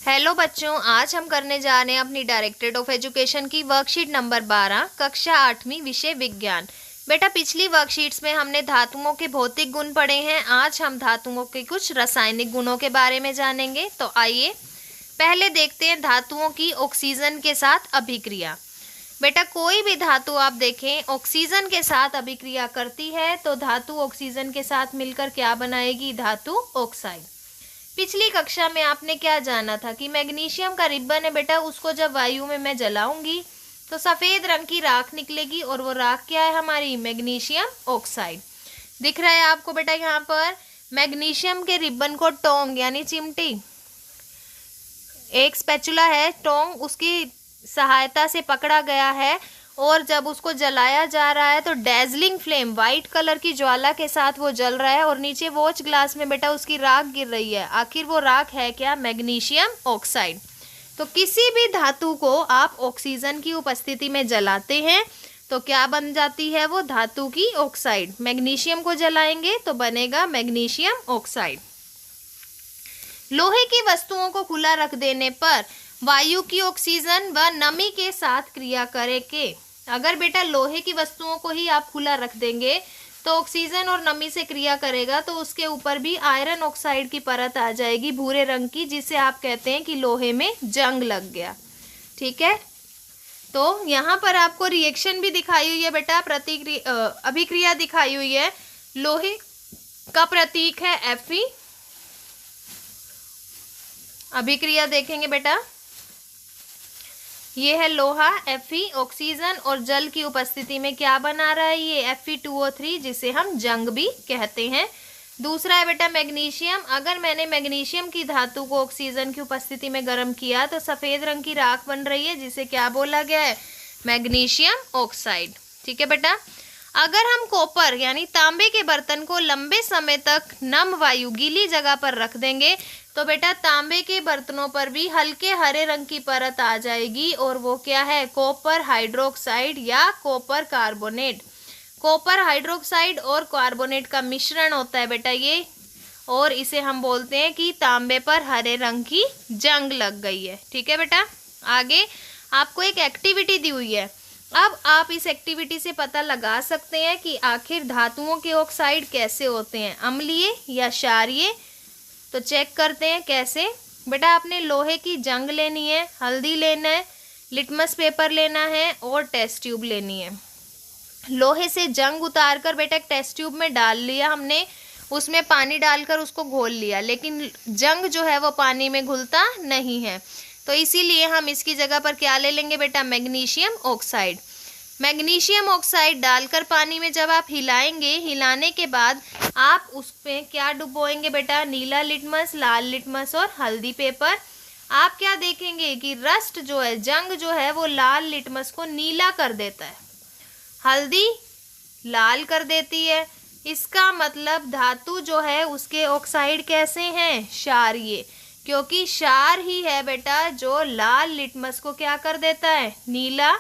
Hello बच्चों, आज हम करने जा रहे हैं अपनी डायरेक्टरेट ऑफ एजुकेशन की वर्कशीट नंबर 12 कक्षा 8वीं विषय विज्ञान। बेटा पिछली वर्कशीट्स में हमने धातुओं के भौतिक गुण पढ़े हैं। आज हम धातुओं के कुछ रासायनिक गुणों के बारे में जानेंगे। तो आइए पहले देखते हैं धातुओं की ऑक्सीजन के साथ अभिक्रिया। बेटा कोई भी धातु आप देखें ऑक्सीजन के साथ अभिक्रिया करती है तो धातु ऑक्सीजन के साथ मिलकर क्या बनाएगी? धातु ऑक्साइड। पिछली कक्षा में आपने क्या जाना था कि मैग्नीशियम का रिबन है बेटा, उसको जब वायु में मैं जलाऊंगी तो सफेद रंग की राख निकलेगी और वो राख क्या है? हमारी मैग्नीशियम ऑक्साइड। दिख रहा है आपको बेटा यहाँ पर मैग्नीशियम के रिबन को टोंग यानी चिमटी, एक स्पैचुला है, टोंग उसकी सहायता से पकड़ा गया है और जब उसको जलाया जा रहा है तो डेजलिंग फ्लेम वाइट कलर की ज्वाला के साथ वो जल रहा है और नीचे वॉच ग्लास में बेटा उसकी राख गिर रही है। आखिर वो राख है क्या? Magnesium oxide. तो किसी भी धातु को आप ऑक्सीजन की उपस्थिति में जलाते हैं तो क्या बन जाती है? वो धातु की ऑक्साइड। मैग्नीशियम को जलाएंगे तो बनेगा मैग्नीशियम ऑक्साइड। लोहे की वस्तुओं को खुला रख देने पर वायु की ऑक्सीजन व नमी के साथ क्रिया करेंगे। अगर बेटा लोहे की वस्तुओं को ही आप खुला रख देंगे तो ऑक्सीजन और नमी से क्रिया करेगा तो उसके ऊपर भी आयरन ऑक्साइड की परत आ जाएगी भूरे रंग की, जिसे आप कहते हैं कि लोहे में जंग लग गया। ठीक है, तो यहाँ पर आपको रिएक्शन भी दिखाई हुई है बेटा, अभिक्रिया दिखाई हुई है। लोहे का प्रतीक है Fe। अभिक्रिया देखेंगे बेटा, ये है लोहा Fe, ऑक्सीजन और जल की उपस्थिति में क्या बना रहा है? ये Fe2O3, जिसे हम जंग भी कहते हैं। दूसरा है बेटा मैग्नीशियम। अगर मैंने मैग्नीशियम की धातु को ऑक्सीजन की उपस्थिति में गर्म किया तो सफेद रंग की राख बन रही है, जिसे क्या बोला गया है? Magnesium oxide. ठीक है बेटा, अगर हम कॉपर यानी तांबे के बर्तन को लंबे समय तक नम वायु गीली जगह पर रख देंगे तो बेटा तांबे के बर्तनों पर भी हल्के हरे रंग की परत आ जाएगी और वो क्या है? कॉपर हाइड्रोक्साइड या कॉपर कार्बोनेट। कॉपर हाइड्रोक्साइड और कार्बोनेट का मिश्रण होता है बेटा ये, और इसे हम बोलते हैं कि तांबे पर हरे रंग की जंग लग गई है। ठीक है बेटा, आगे आपको एक एक्टिविटी दी हुई है। अब आप इस एक्टिविटी से पता लगा सकते हैं कि आखिर धातुओं के ऑक्साइड कैसे होते हैं, अम्लीय या क्षारीय। तो चेक करते हैं कैसे। बेटा आपने लोहे की जंग लेनी है, हल्दी लेना है, लिटमस पेपर लेना है और टेस्ट ट्यूब लेनी है। लोहे से जंग उतारकर बेटा एक टेस्ट ट्यूब में डाल लिया हमने, उसमें पानी डालकर उसको घोल लिया, लेकिन जंग जो है वो पानी में घुलता नहीं है, तो इसीलिए हम इसकी जगह पर क्या ले लेंगे बेटा? Magnesium oxide. मैग्नीशियम ऑक्साइड डालकर पानी में जब आप हिलाएंगे, हिलाने के बाद आप उसमें क्या डुबोएंगे बेटा? नीला लिटमस, लाल लिटमस और हल्दी पेपर। आप क्या देखेंगे कि रस्ट जो है, जंग जो है वो लाल लिटमस को नीला कर देता है, हल्दी लाल कर देती है। इसका मतलब धातु जो है उसके ऑक्साइड कैसे हैं? क्षारीय, क्योंकि क्षार ही है बेटा जो लाल लिटमस को क्या कर देता है? नीला,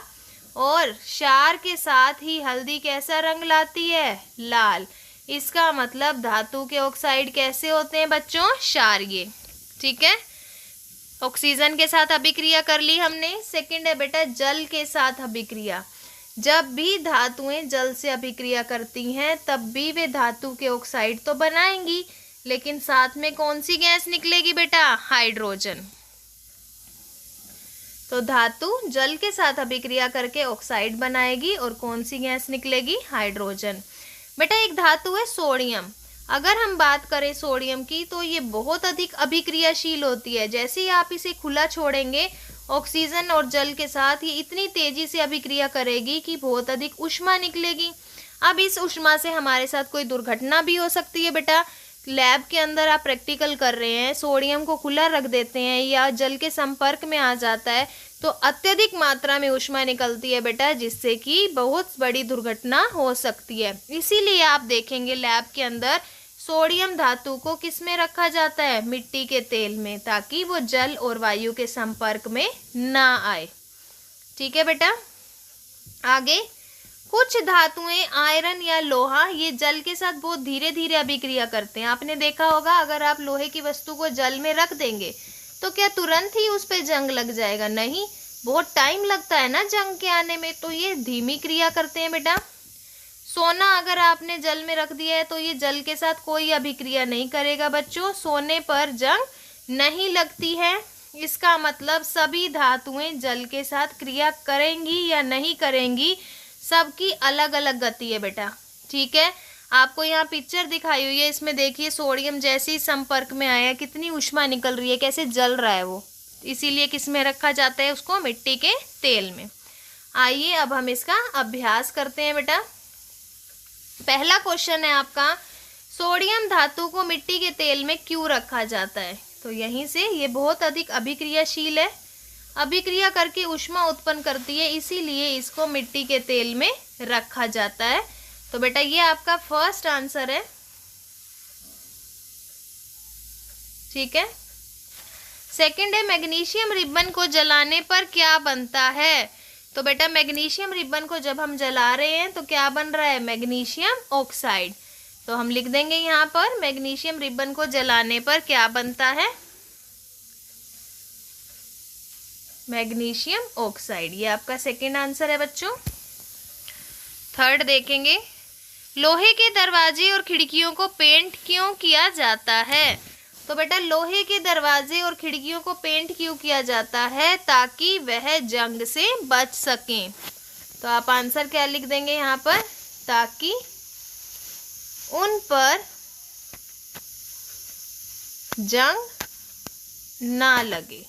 और क्षार के साथ ही हल्दी कैसा रंग लाती है? लाल। इसका मतलब धातु के ऑक्साइड कैसे होते हैं बच्चों? क्षारीय। ठीक है, ऑक्सीजन के साथ अभिक्रिया कर ली हमने। सेकंड है बेटा जल के साथ अभिक्रिया। जब भी धातुएं जल से अभिक्रिया करती हैं तब भी वे धातु के ऑक्साइड तो बनाएंगी, लेकिन साथ में कौन सी गैस निकलेगी बेटा? हाइड्रोजन। तो धातु जल के साथ अभिक्रिया करके ऑक्साइड बनाएगी और कौन सी गैस निकलेगी? हाइड्रोजन। बेटा एक धातु है सोडियम। अगर हम बात करें सोडियम की तो ये बहुत अधिक अभिक्रियाशील होती है। जैसे ही आप इसे खुला छोड़ेंगे ऑक्सीजन और जल के साथ, ये इतनी तेजी से अभिक्रिया करेगी कि बहुत अधिक ऊष्मा निकलेगी। अब इस ऊष्मा से हमारे साथ कोई दुर्घटना भी हो सकती है बेटा। लैब के अंदर आप प्रैक्टिकल कर रहे हैं, सोडियम को खुला रख देते हैं या जल के संपर्क में आ जाता है तो अत्यधिक मात्रा में ऊष्मा निकलती है बेटा, जिससे कि बहुत बड़ी दुर्घटना हो सकती है। इसीलिए आप देखेंगे लैब के अंदर सोडियम धातु को किस में रखा जाता है? मिट्टी के तेल में, ताकि वो जल और वायु के संपर्क में ना आए। ठीक है बेटा, आगे कुछ धातुएं आयरन या लोहा ये जल के साथ बहुत धीरे धीरे अभिक्रिया करते हैं। आपने देखा होगा अगर आप लोहे की वस्तु को जल में रख देंगे तो क्या तुरंत ही उस पे जंग लग जाएगा? नहीं, बहुत टाइम लगता है ना जंग के आने में, तो ये धीमी क्रिया करते हैं बेटा। सोना अगर आपने जल में रख दिया है तो ये जल के साथ कोई अभिक्रिया नहीं करेगा बच्चों, सोने पर जंग नहीं लगती है। इसका मतलब सभी धातुएं जल के साथ क्रिया करेंगी या नहीं करेंगी, सबकी अलग अलग गति है बेटा। ठीक है, आपको यहाँ पिक्चर दिखाई हुई है, इसमें देखिए सोडियम जैसे ही संपर्क में आया कितनी ऊष्मा निकल रही है, कैसे जल रहा है वो। इसीलिए किस में रखा जाता है उसको? मिट्टी के तेल में। आइए अब हम इसका अभ्यास करते हैं बेटा। पहला क्वेश्चन है आपका, सोडियम धातु को मिट्टी के तेल में क्यों रखा जाता है? तो यहीं से ये बहुत अधिक अभिक्रियाशील है, अभिक्रिया करके ऊष्मा उत्पन्न करती है, इसीलिए इसको मिट्टी के तेल में रखा जाता है। तो बेटा ये आपका फर्स्ट आंसर है। ठीक है, सेकंड है, मैग्नीशियम रिबन को जलाने पर क्या बनता है? तो बेटा मैग्नीशियम रिबन को जब हम जला रहे हैं तो क्या बन रहा है? Magnesium oxide. तो हम लिख देंगे यहाँ पर, मैग्नीशियम रिबन को जलाने पर क्या बनता है? Magnesium oxide. ये आपका सेकंड आंसर है बच्चों। थर्ड देखेंगे, लोहे के दरवाजे और खिड़कियों को पेंट क्यों किया जाता है? तो बेटा लोहे के दरवाजे और खिड़कियों को पेंट क्यों किया जाता है? ताकि वह जंग से बच सकें। तो आप आंसर क्या लिख देंगे यहाँ पर? ताकि उन पर जंग ना लगे।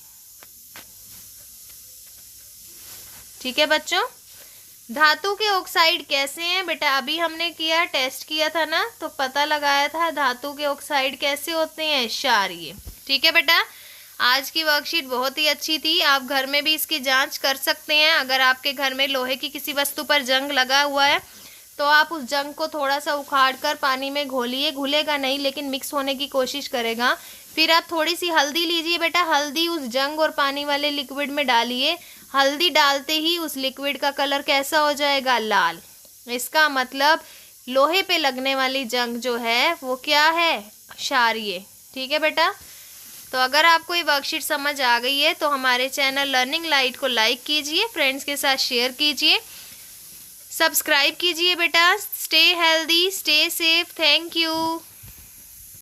ठीक है बच्चों, धातु के ऑक्साइड कैसे हैं? बेटा अभी हमने किया, टेस्ट किया था ना, तो पता लगाया था धातु के ऑक्साइड कैसे होते हैं, क्षारीय। ठीक है बेटा, आज की वर्कशीट बहुत ही अच्छी थी, आप घर में भी इसकी जांच कर सकते हैं। अगर आपके घर में लोहे की किसी वस्तु पर जंग लगा हुआ है तो आप उस जंग को थोड़ा सा उखाड़ कर पानी में घोलिए, घुलेगा नहीं लेकिन मिक्स होने की कोशिश करेगा। फिर आप थोड़ी सी हल्दी लीजिए बेटा, हल्दी उस जंग और पानी वाले लिक्विड में डालिए। हल्दी डालते ही उस लिक्विड का कलर कैसा हो जाएगा? लाल। इसका मतलब लोहे पे लगने वाली जंग जो है वो क्या है? क्षारीय। ठीक है बेटा, तो अगर आपको ये वर्कशीट समझ आ गई है तो हमारे चैनल लर्निंग लाइट को लाइक कीजिए, फ्रेंड्स के साथ शेयर कीजिए, सब्सक्राइब कीजिए बेटा। Stay healthy, stay safe. Thank you.